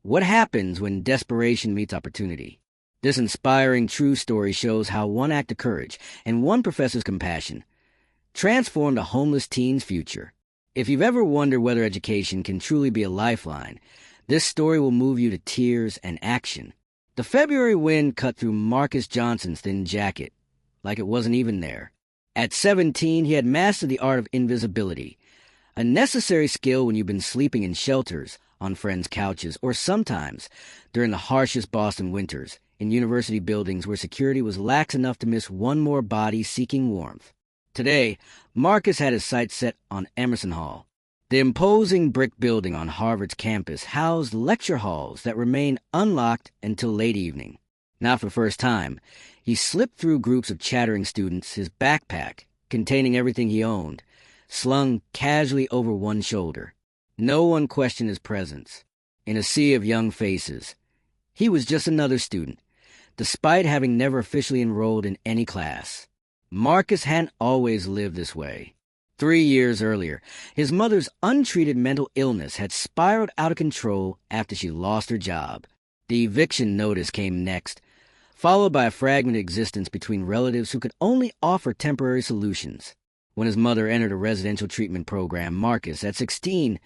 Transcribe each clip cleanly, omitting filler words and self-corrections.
What happens when desperation meets opportunity? This inspiring true story shows how one act of courage and one professor's compassion transformed a homeless teen's future. If you've ever wondered whether education can truly be a lifeline, this story will move you to tears and action. The February wind cut through Marcus Johnson's thin jacket, like it wasn't even there. At 17, he had mastered the art of invisibility, a necessary skill when you've been sleeping in shelters, on friends' couches, or sometimes, during the harshest Boston winters, in university buildings where security was lax enough to miss one more body seeking warmth. Today, Marcus had his sights set on Emerson Hall. The imposing brick building on Harvard's campus housed lecture halls that remained unlocked until late evening. Now for the first time, he slipped through groups of chattering students, his backpack, containing everything he owned, slung casually over one shoulder. No one questioned his presence. In a sea of young faces, he was just another student, despite having never officially enrolled in any class. Marcus hadn't always lived this way. 3 years earlier, his mother's untreated mental illness had spiraled out of control after she lost her job. The eviction notice came next, followed by a fragmented existence between relatives who could only offer temporary solutions. When his mother entered a residential treatment program, Marcus, at 16,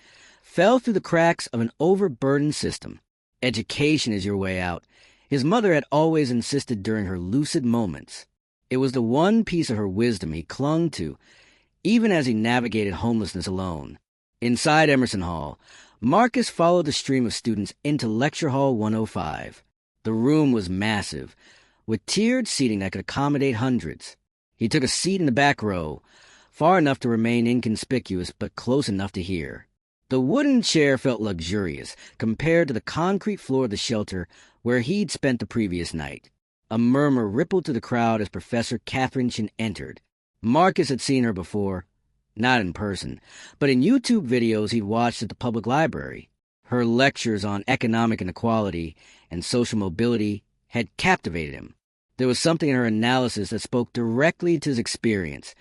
fell through the cracks of an overburdened system. Education is your way out. His mother had always insisted during her lucid moments. It was the one piece of her wisdom he clung to, even as he navigated homelessness alone. Inside Emerson Hall, Marcus followed the stream of students into Lecture Hall 105. The room was massive, with tiered seating that could accommodate hundreds. He took a seat in the back row, far enough to remain inconspicuous but close enough to hear. The wooden chair felt luxurious compared to the concrete floor of the shelter where he'd spent the previous night. A murmur rippled through the crowd as Professor Katherine Chen entered. Marcus had seen her before, not in person, but in YouTube videos he'd watched at the public library. Her lectures on economic inequality and social mobility had captivated him. There was something in her analysis that spoke directly to his experience,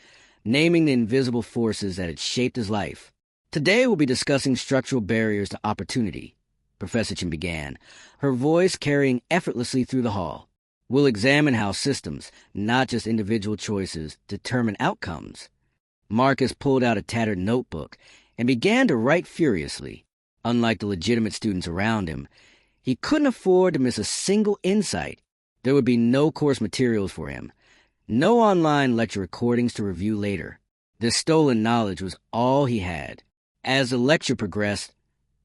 naming the invisible forces that had shaped his life. Today we'll be discussing structural barriers to opportunity, Professor Chen began, her voice carrying effortlessly through the hall. We'll examine how systems, not just individual choices, determine outcomes. Marcus pulled out a tattered notebook and began to write furiously. Unlike the legitimate students around him, he couldn't afford to miss a single insight. There would be no course materials for him, no online lecture recordings to review later. This stolen knowledge was all he had. As the lecture progressed,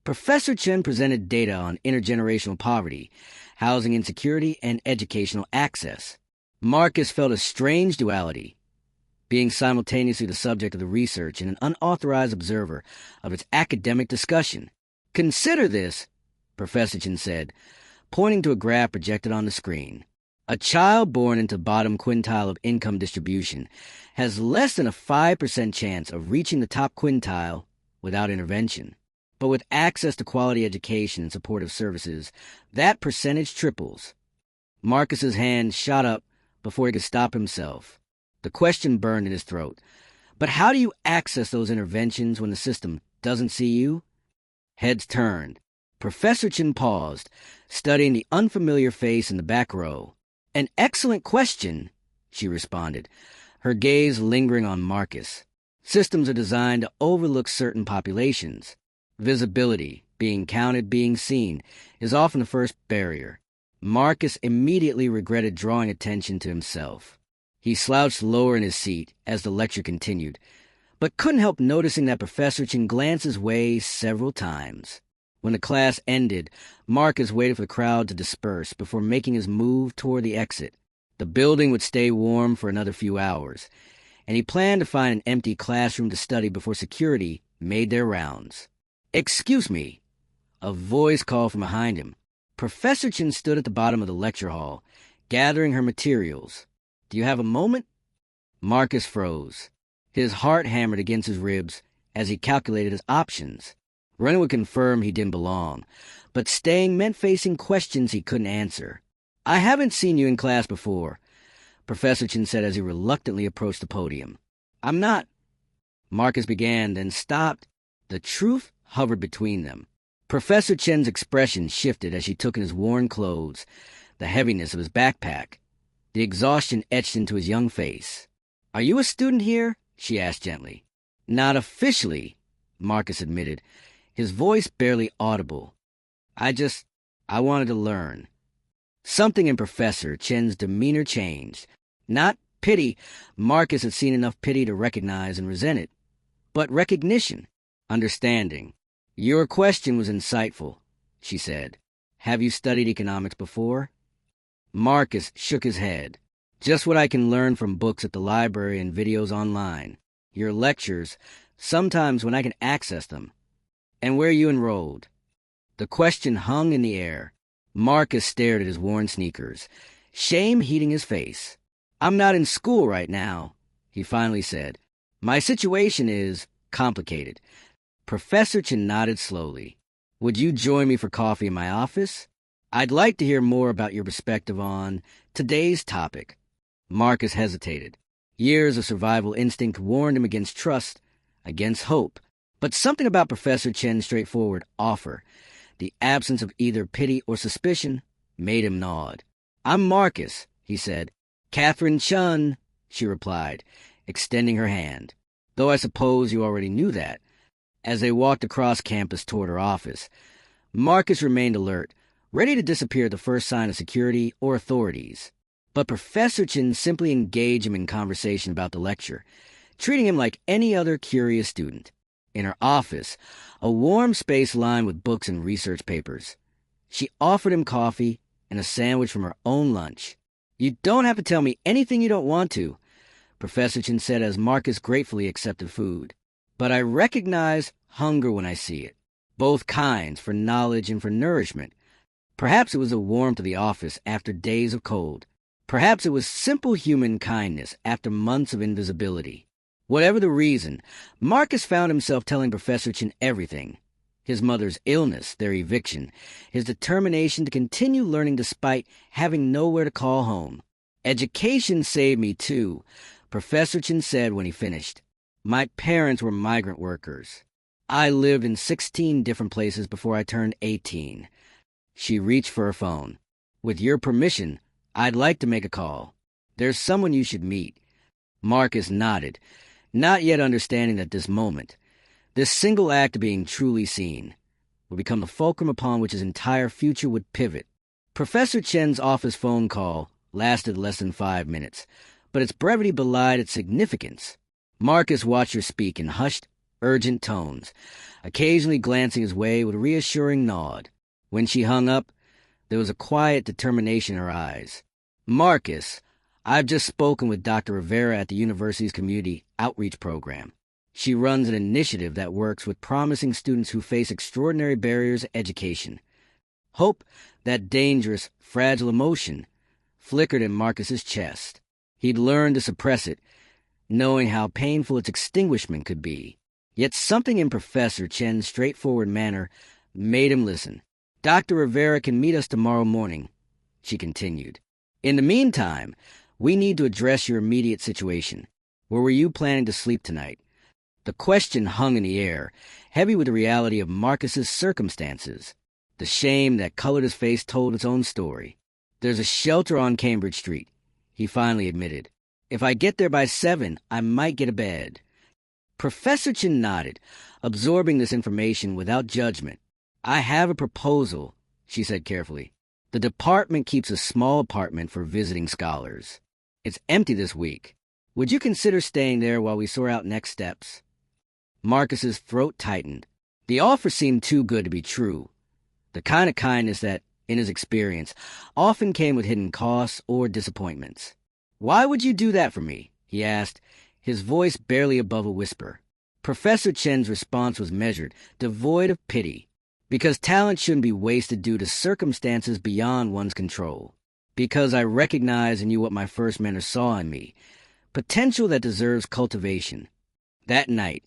Professor Chen presented data on intergenerational poverty, housing insecurity, and educational access. Marcus felt a strange duality, being simultaneously the subject of the research and an unauthorized observer of its academic discussion. Consider this, Professor Chen said, pointing to a graph projected on the screen. A child born into bottom quintile of income distribution has less than a 5% chance of reaching the top quintile without intervention. But with access to quality education and supportive services, that percentage triples. Marcus's hand shot up before he could stop himself. The question burned in his throat. But how do you access those interventions when the system doesn't see you? Heads turned. Professor Chen paused, studying the unfamiliar face in the back row. An excellent question, she responded, her gaze lingering on Marcus. Systems are designed to overlook certain populations. Visibility, being counted, being seen, is often the first barrier. Marcus immediately regretted drawing attention to himself. He slouched lower in his seat as the lecture continued, but couldn't help noticing that Professor Chen glanced his way several times. When the class ended, Marcus waited for the crowd to disperse before making his move toward the exit. The building would stay warm for another few hours, and he planned to find an empty classroom to study before security made their rounds. "Excuse me," a voice called from behind him. Professor Chen stood at the bottom of the lecture hall, gathering her materials. "Do you have a moment?" Marcus froze. His heart hammered against his ribs as he calculated his options. Running would confirm he didn't belong, but staying meant facing questions he couldn't answer. "I haven't seen you in class before," Professor Chen said as he reluctantly approached the podium. "I'm not," Marcus began, then stopped. The truth hovered between them. Professor Chen's expression shifted as she took in his worn clothes, the heaviness of his backpack, the exhaustion etched into his young face. "Are you a student here?" she asked gently. "Not officially," Marcus admitted, his voice barely audible. I wanted to learn." Something in Professor Chen's demeanor changed. Not pity. Marcus had seen enough pity to recognize and resent it. But recognition, understanding. "Your question was insightful," she said. "Have you studied economics before?" Marcus shook his head. "Just what I can learn from books at the library and videos online. Your lectures, sometimes when I can access them." "And where are you enrolled?" The question hung in the air. Marcus stared at his worn sneakers, shame heating his face. "I'm not in school right now," he finally said. "My situation is complicated." Professor Chen nodded slowly. "Would you join me for coffee in my office? I'd like to hear more about your perspective on today's topic." Marcus hesitated. Years of survival instinct warned him against trust, against hope. But something about Professor Chen's straightforward offer, the absence of either pity or suspicion, made him nod. "I'm Marcus," he said. "Katherine Chen," she replied, extending her hand. "Though I suppose you already knew that." As they walked across campus toward her office, Marcus remained alert, ready to disappear at the first sign of security or authorities. But Professor Chen simply engaged him in conversation about the lecture, treating him like any other curious student. In her office, a warm space lined with books and research papers, she offered him coffee and a sandwich from her own lunch. "You don't have to tell me anything you don't want to," Professor Chen said as Marcus gratefully accepted food. "But I recognize hunger when I see it, both kinds, for knowledge and for nourishment." Perhaps it was the warmth of the office after days of cold. Perhaps it was simple human kindness after months of invisibility. Whatever the reason, Marcus found himself telling Professor Chen everything. His mother's illness, their eviction, his determination to continue learning despite having nowhere to call home. "Education saved me, too," Professor Chen said when he finished. "My parents were migrant workers. I lived in 16 different places before I turned 18. She reached for her phone. "With your permission, I'd like to make a call. There's someone you should meet." Marcus nodded, not yet understanding that this moment, this single act of being truly seen, would become the fulcrum upon which his entire future would pivot. Professor Chen's office phone call lasted less than 5 minutes, but its brevity belied its significance. Marcus watched her speak in hushed, urgent tones, occasionally glancing his way with a reassuring nod. When she hung up, there was a quiet determination in her eyes. "Marcus, I've just spoken with Dr. Rivera at the university's community outreach program. She runs an initiative that works with promising students who face extraordinary barriers to education." Hope, that dangerous, fragile emotion, flickered in Marcus's chest. He'd learned to suppress it, knowing how painful its extinguishment could be. Yet something in Professor Chen's straightforward manner made him listen. "Dr. Rivera can meet us tomorrow morning," she continued. "In the meantime, we need to address your immediate situation. Where were you planning to sleep tonight?" The question hung in the air, heavy with the reality of Marcus's circumstances. The shame that colored his face told its own story. "There's a shelter on Cambridge Street," he finally admitted. "If I get there by 7, I might get a bed." Professor Chen nodded, absorbing this information without judgment. "I have a proposal," she said carefully. "The department keeps a small apartment for visiting scholars. It's empty this week. Would you consider staying there while we sort out next steps?" Marcus's throat tightened. The offer seemed too good to be true. The kind of kindness that, in his experience, often came with hidden costs or disappointments. "Why would you do that for me?" he asked, his voice barely above a whisper. Professor Chen's response was measured, devoid of pity. "Because talent shouldn't be wasted due to circumstances beyond one's control. Because I recognize in you what my first mentor saw in me, potential that deserves cultivation." That night,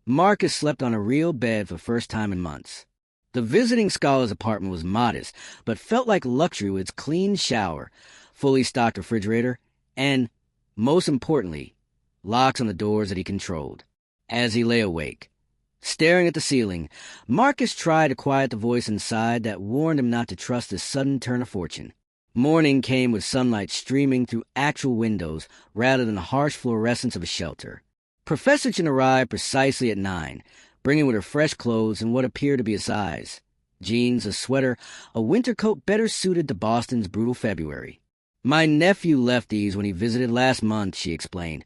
Marcus slept on a real bed for the first time in months. The visiting scholar's apartment was modest, but felt like luxury with its clean shower, fully stocked refrigerator, and, most importantly, locks on the doors that he controlled. As he lay awake, Staring at the ceiling, Marcus tried to quiet the voice inside that warned him not to trust his sudden turn of fortune. Morning came with sunlight streaming through actual windows rather than the harsh fluorescence of a shelter. Professor Chen arrived precisely at 9, bringing with her fresh clothes and what appeared to be a size. Jeans, a sweater, a winter coat better suited to Boston's brutal February. My nephew left these when he visited last month, she explained,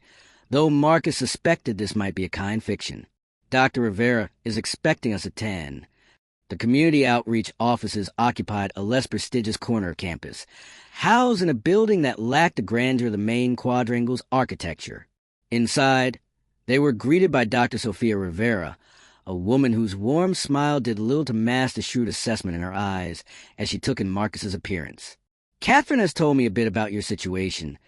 though Marcus suspected this might be a kind fiction. Dr. Rivera is expecting us at 10. The community outreach offices occupied a less prestigious corner of campus, housed in a building that lacked the grandeur of the main quadrangle's architecture. Inside, they were greeted by Dr. Sophia Rivera, a woman whose warm smile did little to mask the shrewd assessment in her eyes as she took in Marcus's appearance. "Katherine has told me a bit about your situation,"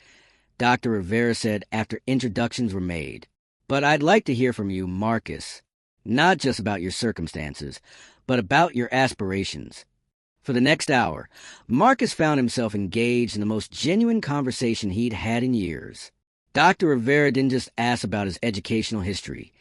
Dr. Rivera said after introductions were made. "But I'd like to hear from you, Marcus, not just about your circumstances, but about your aspirations." For the next hour, Marcus found himself engaged in the most genuine conversation he'd had in years. Dr. Rivera didn't just ask about his educational history,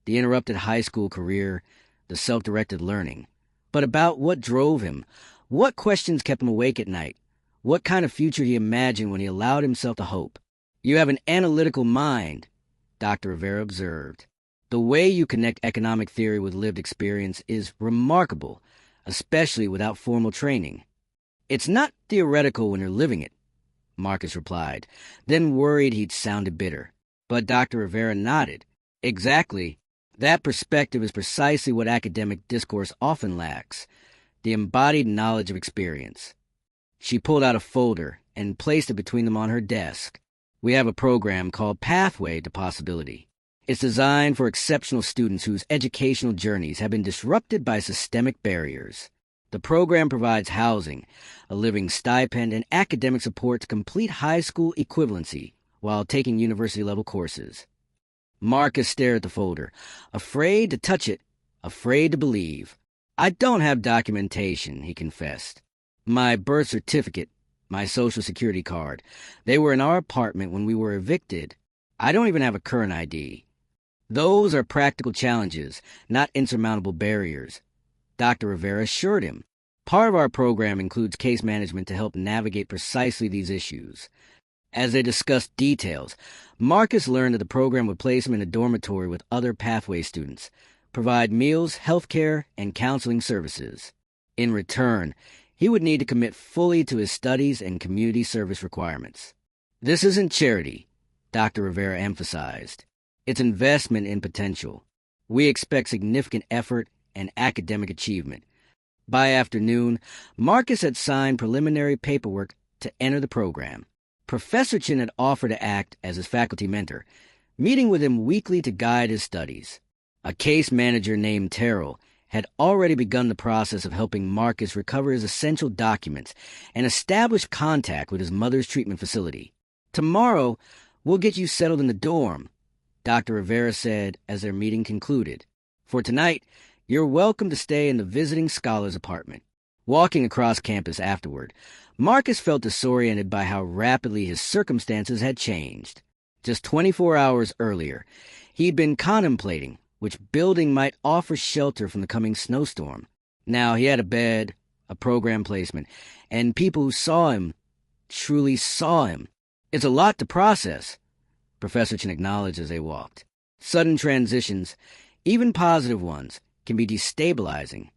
the interrupted high school career, the self-directed learning, but about what drove him, what questions kept him awake at night, what kind of future he imagined when he allowed himself to hope. "You have an analytical mind," Dr. Rivera observed. "The way you connect economic theory with lived experience is remarkable, especially without formal training." "It's not theoretical when you're living it," Marcus replied, then worried he'd sounded bitter. But Dr. Rivera nodded. "Exactly. That perspective is precisely what academic discourse often lacks, the embodied knowledge of experience." She pulled out a folder and placed it between them on her desk. "We have a program called Pathway to Possibility. It's designed for exceptional students whose educational journeys have been disrupted by systemic barriers. The program provides housing, a living stipend, and academic support to complete high school equivalency while taking university-level courses." Marcus stared at the folder, afraid to touch it, afraid to believe. "I don't have documentation," he confessed. "My birth certificate, my social security card, they were in our apartment when we were evicted. I don't even have a current ID." "Those are practical challenges, not insurmountable barriers," Dr. Rivera assured him. "Part of our program includes case management to help navigate precisely these issues." As they discussed details, Marcus learned that the program would place him in a dormitory with other Pathway students, provide meals, health care, and counseling services. In return, he would need to commit fully to his studies and community service requirements. "This isn't charity," Dr. Rivera emphasized. "It's investment in potential. We expect significant effort and academic achievement." By afternoon, Marcus had signed preliminary paperwork to enter the program. Professor Chen had offered to act as his faculty mentor, meeting with him weekly to guide his studies. A case manager named Terrell had already begun the process of helping Marcus recover his essential documents and establish contact with his mother's treatment facility. "Tomorrow, we'll get you settled in the dorm," Dr. Rivera said as their meeting concluded. "For tonight, you're welcome to stay in the visiting scholars apartment." Walking across campus afterward, Marcus felt disoriented by how rapidly his circumstances had changed. Just 24 hours earlier, he'd been contemplating which building might offer shelter from the coming snowstorm. Now he had a bed, a program placement, and people who saw him, truly saw him. "It's a lot to process," Professor Chen acknowledged as they walked. "Sudden transitions, even positive ones, can be destabilizing."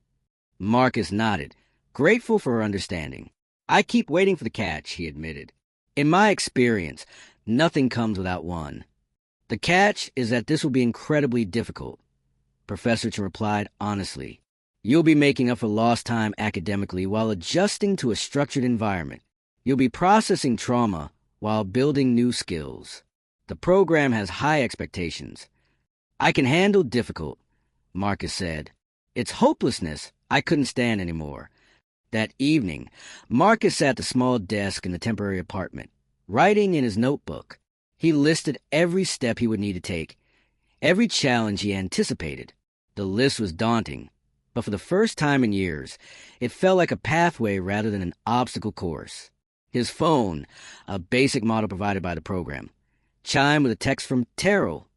Marcus nodded, grateful for her understanding. "I keep waiting for the catch," he admitted. "In my experience, nothing comes without one." "The catch is that this will be incredibly difficult," Professor Chen replied honestly. "You'll be making up for lost time academically while adjusting to a structured environment. You'll be processing trauma while building new skills. The program has high expectations." "I can handle difficult," Marcus said. "It's hopelessness I couldn't stand anymore." That evening, Marcus sat at the small desk in the temporary apartment, writing in his notebook. He listed every step he would need to take, every challenge he anticipated. The list was daunting, but for the first time in years, it felt like a pathway rather than an obstacle course. His phone, a basic model provided by the program, chimed with a text from Terrell.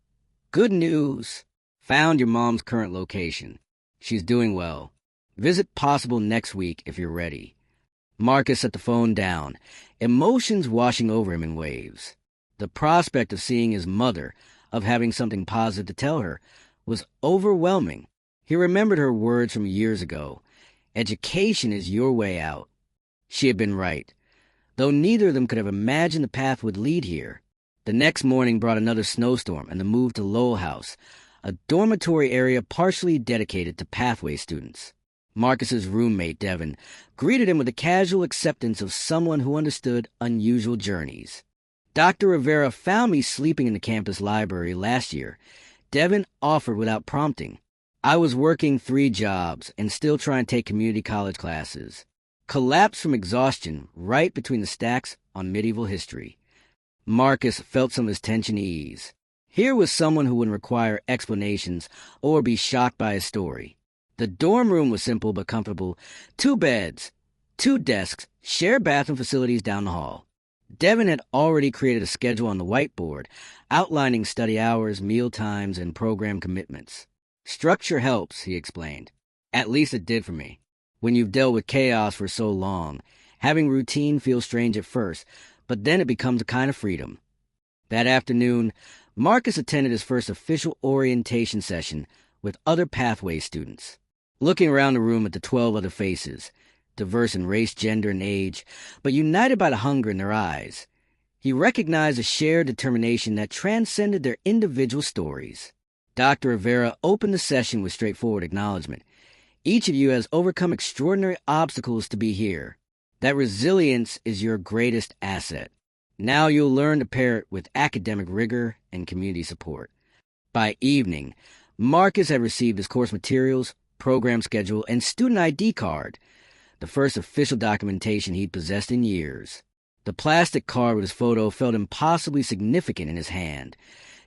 "Good news. Found your mom's current location. She's doing well. Visit possible next week if you're ready. Marcus set the phone down, emotions washing over him in waves. The prospect of seeing his mother, of having something positive to tell her, was overwhelming. He remembered her words from years ago. Education is your way out. She had been right, though neither of them could have imagined the path would lead here. The next morning brought another snowstorm and the move to Lowell House, a dormitory area partially dedicated to pathway students. Marcus's roommate, Devin, greeted him with the casual acceptance of someone who understood unusual journeys. Dr. Rivera found me sleeping in the campus library last year. Devin offered without prompting. I was working 3 jobs and still trying to take community college classes. Collapsed from exhaustion right between the stacks on medieval history. Marcus felt some of his tension ease. Here was someone who wouldn't require explanations or be shocked by his story. The dorm room was simple but comfortable. 2 beds, 2 desks, shared bathroom facilities down the hall. Devin had already created a schedule on the whiteboard, outlining study hours, meal times, and program commitments. Structure helps, he explained. At least it did for me. When you've dealt with chaos for so long, having routine feels strange at first, but then it becomes a kind of freedom. That afternoon, Marcus attended his first official orientation session with other pathway students. Looking around the room at the 12 other faces, diverse in race, gender, and age, but united by the hunger in their eyes, he recognized a shared determination that transcended their individual stories. Dr. Rivera opened the session with straightforward acknowledgement. Each of you has overcome extraordinary obstacles to be here. That resilience is your greatest asset. Now you'll learn to pair it with academic rigor and community support. By evening, Marcus had received his course materials, program schedule, and student ID card, the first official documentation he'd possessed in years. The plastic card with his photo felt impossibly significant in his hand,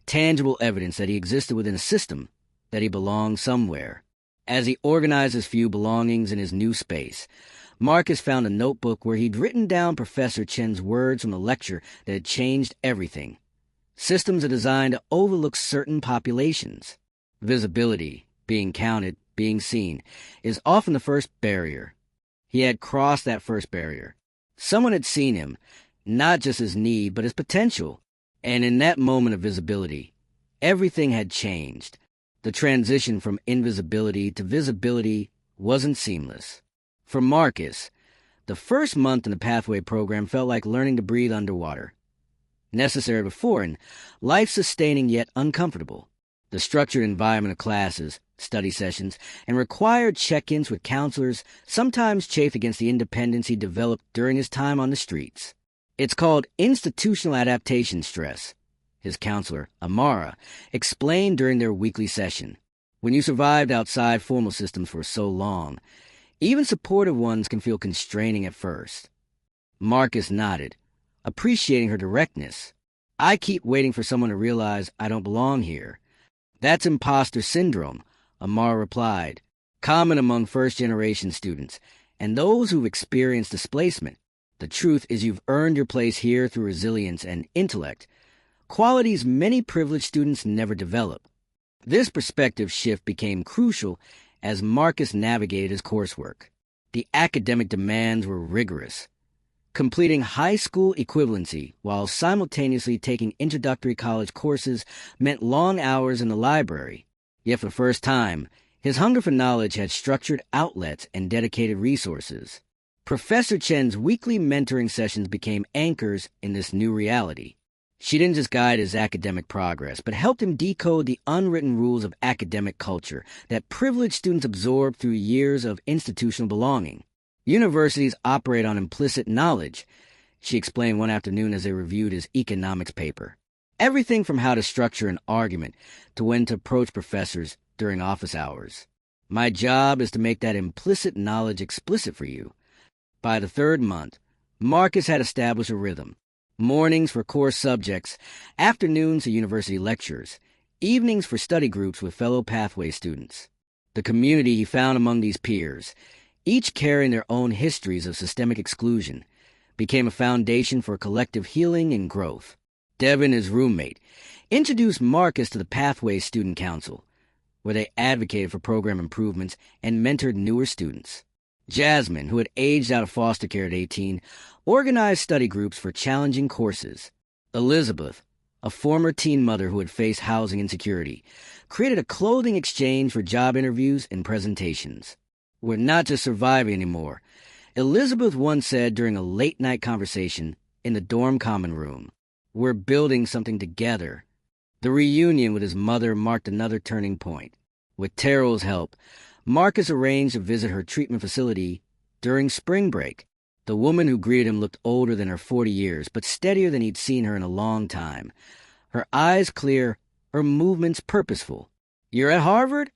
tangible evidence that he existed within a system, that he belonged somewhere. As he organized his few belongings in his new space, Marcus found a notebook where he'd written down Professor Chen's words from the lecture that had changed everything. Systems are designed to overlook certain populations. Visibility, being counted, being seen, is often the first barrier. He had crossed that first barrier. Someone had seen him, not just his need, but his potential. And in that moment of visibility, everything had changed. The transition from invisibility to visibility wasn't seamless. For Marcus, the first month in the Pathway program felt like learning to breathe underwater. Necessary but foreign, life-sustaining yet uncomfortable. The structured environment of classes, study sessions, and required check-ins with counselors sometimes chafed against the independence he developed during his time on the streets. It's called institutional adaptation stress, his counselor, Amara, explained during their weekly session. When you survived outside formal systems for so long, even supportive ones can feel constraining at first. Marcus nodded, appreciating her directness. I keep waiting for someone to realize I don't belong here. That's imposter syndrome, Amara replied, common among first-generation students and those who've experienced displacement. The truth is you've earned your place here through resilience and intellect, qualities many privileged students never develop. This perspective shift became crucial as Marcus navigated his coursework. The academic demands were rigorous. Completing high school equivalency while simultaneously taking introductory college courses meant long hours in the library. Yet for the first time, his hunger for knowledge had structured outlets and dedicated resources. Professor Chen's weekly mentoring sessions became anchors in this new reality. She didn't just guide his academic progress, but helped him decode the unwritten rules of academic culture that privileged students absorb through years of institutional belonging. Universities operate on implicit knowledge, she explained one afternoon as they reviewed his economics paper. Everything from how to structure an argument to when to approach professors during office hours. My job is to make that implicit knowledge explicit for you. By the 3rd month, Marcus had established a rhythm. Mornings for core subjects, afternoons for university lectures, evenings for study groups with fellow Pathway students. The community he found among these peers, each carrying their own histories of systemic exclusion, became a foundation for collective healing and growth. Devin, his roommate, introduced Marcus to the Pathway Student Council, where they advocated for program improvements and mentored newer students. Jasmine, who had aged out of foster care at 18, organized study groups for challenging courses. Elizabeth, a former teen mother who had faced housing insecurity, created a clothing exchange for job interviews and presentations. "We're not just surviving anymore," Elizabeth once said during a late-night conversation in the dorm common room. "We're building something together." The reunion with his mother marked another turning point. With Terrell's help, Marcus arranged to visit her treatment facility during spring break. The woman who greeted him looked older than her 40 years, but steadier than he'd seen her in a long time. Her eyes clear, her movements purposeful. "You're at Harvard?"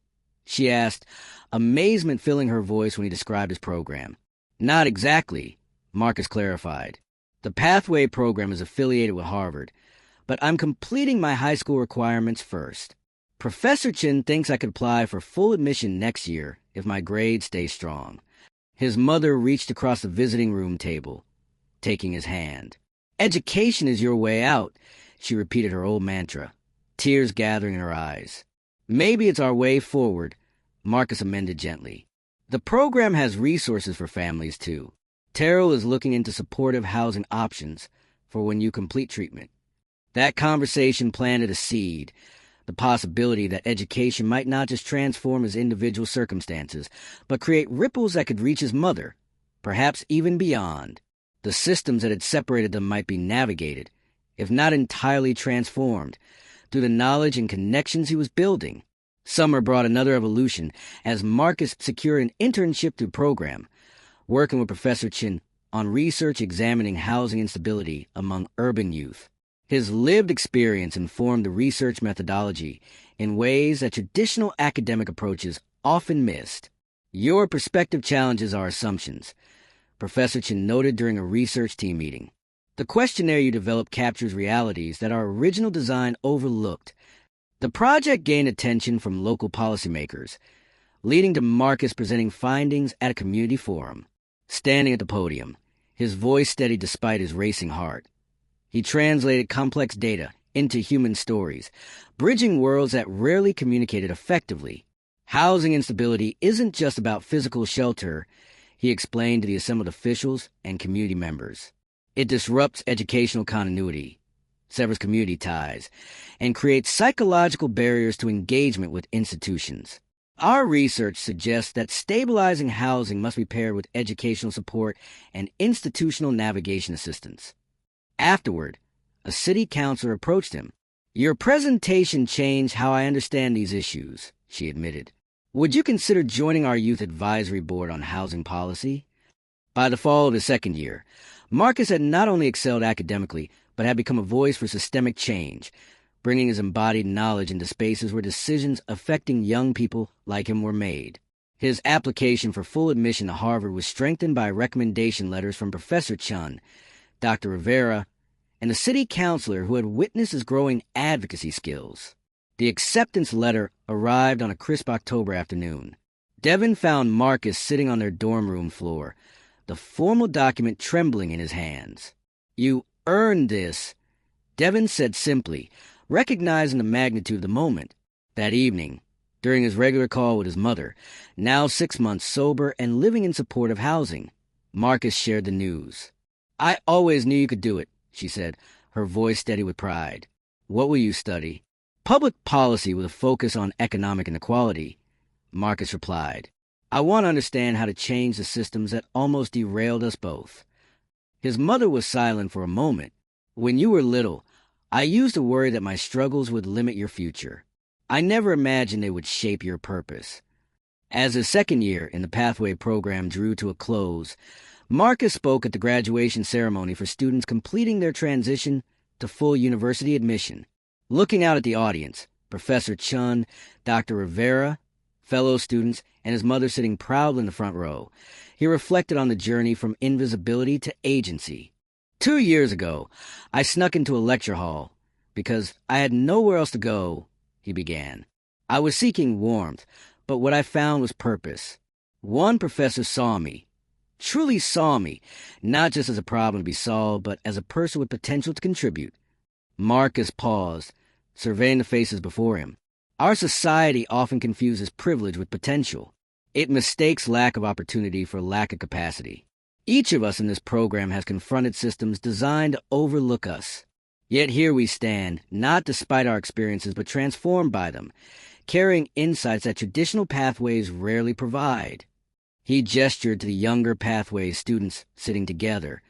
she asked, amazement filling her voice when he described his program. "Not exactly," Marcus clarified. "The Pathway program is affiliated with Harvard, but I'm completing my high school requirements first. Professor Chen thinks I could apply for full admission next year if my grades stay strong." His mother reached across the visiting room table, taking his hand. "Education is your way out," she repeated her old mantra, tears gathering in her eyes. "Maybe it's our way forward," Marcus amended gently. "The program has resources for families, too. Terrell is looking into supportive housing options for when you complete treatment." That conversation planted a seed, the possibility that education might not just transform his individual circumstances, but create ripples that could reach his mother, perhaps even beyond. The systems that had separated them might be navigated, if not entirely transformed, through the knowledge and connections he was building. Summer brought another evolution as Marcus secured an internship through program, working with Professor Chen on research examining housing instability among urban youth. His lived experience informed the research methodology in ways that traditional academic approaches often missed. "Your perspective challenges our assumptions," Professor Chen noted during a research team meeting. "The questionnaire you developed captures realities that our original design overlooked." The project gained attention from local policymakers, leading to Marcus presenting findings at a community forum. Standing at the podium, his voice steady despite his racing heart, he translated complex data into human stories, bridging worlds that rarely communicated effectively. "Housing instability isn't just about physical shelter," he explained to the assembled officials and community members. "It disrupts educational continuity, severs community ties, and creates psychological barriers to engagement with institutions. Our research suggests that stabilizing housing must be paired with educational support and institutional navigation assistance." Afterward, a city councilor approached him. "Your presentation changed how I understand these issues," she admitted. "Would you consider joining our youth advisory board on housing policy?" By the fall of his second year, Marcus had not only excelled academically, but had become a voice for systemic change, bringing his embodied knowledge into spaces where decisions affecting young people like him were made. His application for full admission to Harvard was strengthened by recommendation letters from Professor Chen, Dr. Rivera, and a city councilor who had witnessed his growing advocacy skills. The acceptance letter arrived on a crisp October afternoon. Devin found Marcus sitting on their dorm room floor, the formal document trembling in his hands. "You earned this," Devin said simply, recognizing the magnitude of the moment. That evening, during his regular call with his mother, now 6 months sober and living in supportive housing, Marcus shared the news. "I always knew you could do it," she said, her voice steady with pride. "What will you study?" "Public policy with a focus on economic inequality," Marcus replied. "I want to understand how to change the systems that almost derailed us both." His mother was silent for a moment. "When you were little, I used to worry that my struggles would limit your future. I never imagined they would shape your purpose." As his second year in the Pathway program drew to a close, Marcus spoke at the graduation ceremony for students completing their transition to full university admission. Looking out at the audience, Professor Chen, Dr. Rivera, fellow students, and his mother sitting proudly in the front row, he reflected on the journey from invisibility to agency. 2 years ago, I snuck into a lecture hall because I had nowhere else to go, he began. I was seeking warmth, but what I found was purpose. One professor saw me, truly saw me, not just as a problem to be solved, but as a person with potential to contribute. Marcus paused, surveying the faces before him. Our society often confuses privilege with potential. It mistakes lack of opportunity for lack of capacity. Each of us in this program has confronted systems designed to overlook us. Yet here we stand, not despite our experiences, but transformed by them, carrying insights that traditional pathways rarely provide. He gestured to the younger pathways students sitting together,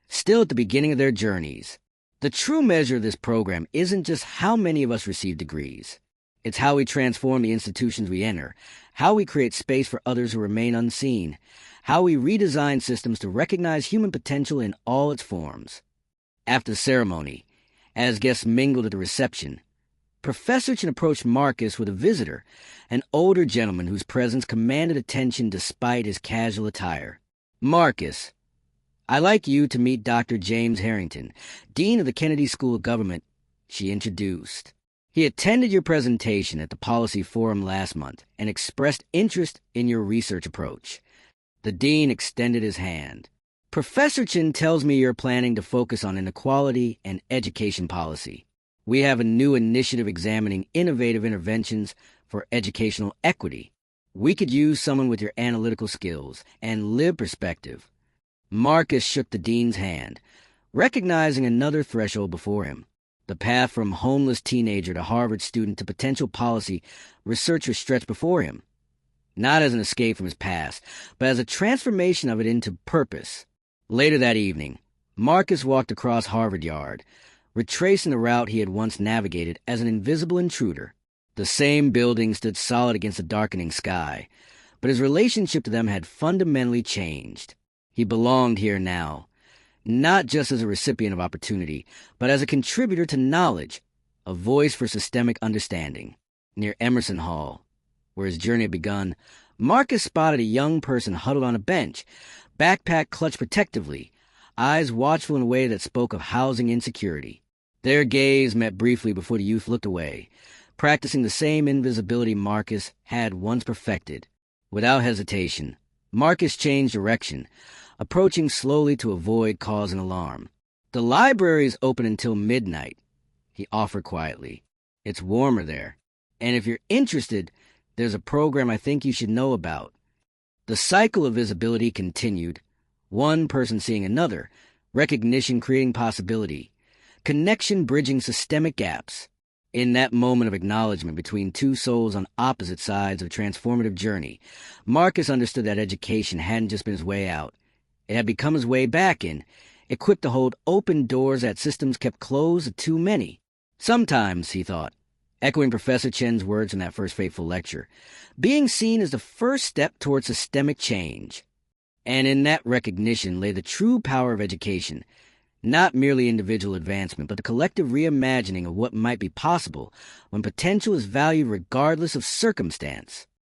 still at the beginning of their journeys. The true measure of this program isn't just how many of us receive degrees. It's how we transform the institutions we enter, how we create space for others who remain unseen, how we redesign systems to recognize human potential in all its forms. After the ceremony, as guests mingled at the reception, Professor Chen approached Marcus with a visitor, an older gentleman whose presence commanded attention despite his casual attire. "Marcus, I'd like you to meet Dr. James Harrington, Dean of the Kennedy School of Government," she introduced. "He attended your presentation at the Policy Forum last month and expressed interest in your research approach." The dean extended his hand. "Professor Chen tells me you're planning to focus on inequality and education policy. We have a new initiative examining innovative interventions for educational equity. We could use someone with your analytical skills and lived perspective." Marcus shook the dean's hand, recognizing another threshold before him. The path from homeless teenager to Harvard student to potential policy researcher stretched before him, not as an escape from his past, but as a transformation of it into purpose. Later that evening, Marcus walked across Harvard Yard, retracing the route he had once navigated as an invisible intruder. The same building stood solid against the darkening sky, but his relationship to them had fundamentally changed. He belonged here now, not just as a recipient of opportunity, but as a contributor to knowledge, a voice for systemic understanding. Near Emerson Hall, where his journey had begun, Marcus spotted a young person huddled on a bench, backpack clutched protectively, eyes watchful in a way that spoke of housing insecurity. Their gaze met briefly before the youth looked away, practicing the same invisibility Marcus had once perfected. Without hesitation, Marcus changed direction, approaching slowly to avoid causing alarm. "The library is open until midnight," he offered quietly. "It's warmer there. And if you're interested, there's a program I think you should know about." The cycle of visibility continued, one person seeing another, recognition creating possibility, connection bridging systemic gaps. In that moment of acknowledgement between two souls on opposite sides of a transformative journey, Marcus understood that education hadn't just been his way out. It had become his way back in, equipped to hold open doors that systems kept closed to too many. Sometimes, he thought, echoing Professor Chen's words in that first fateful lecture, being seen is the first step toward systemic change. And in that recognition lay the true power of education, not merely individual advancement, but the collective reimagining of what might be possible when potential is valued regardless of circumstance.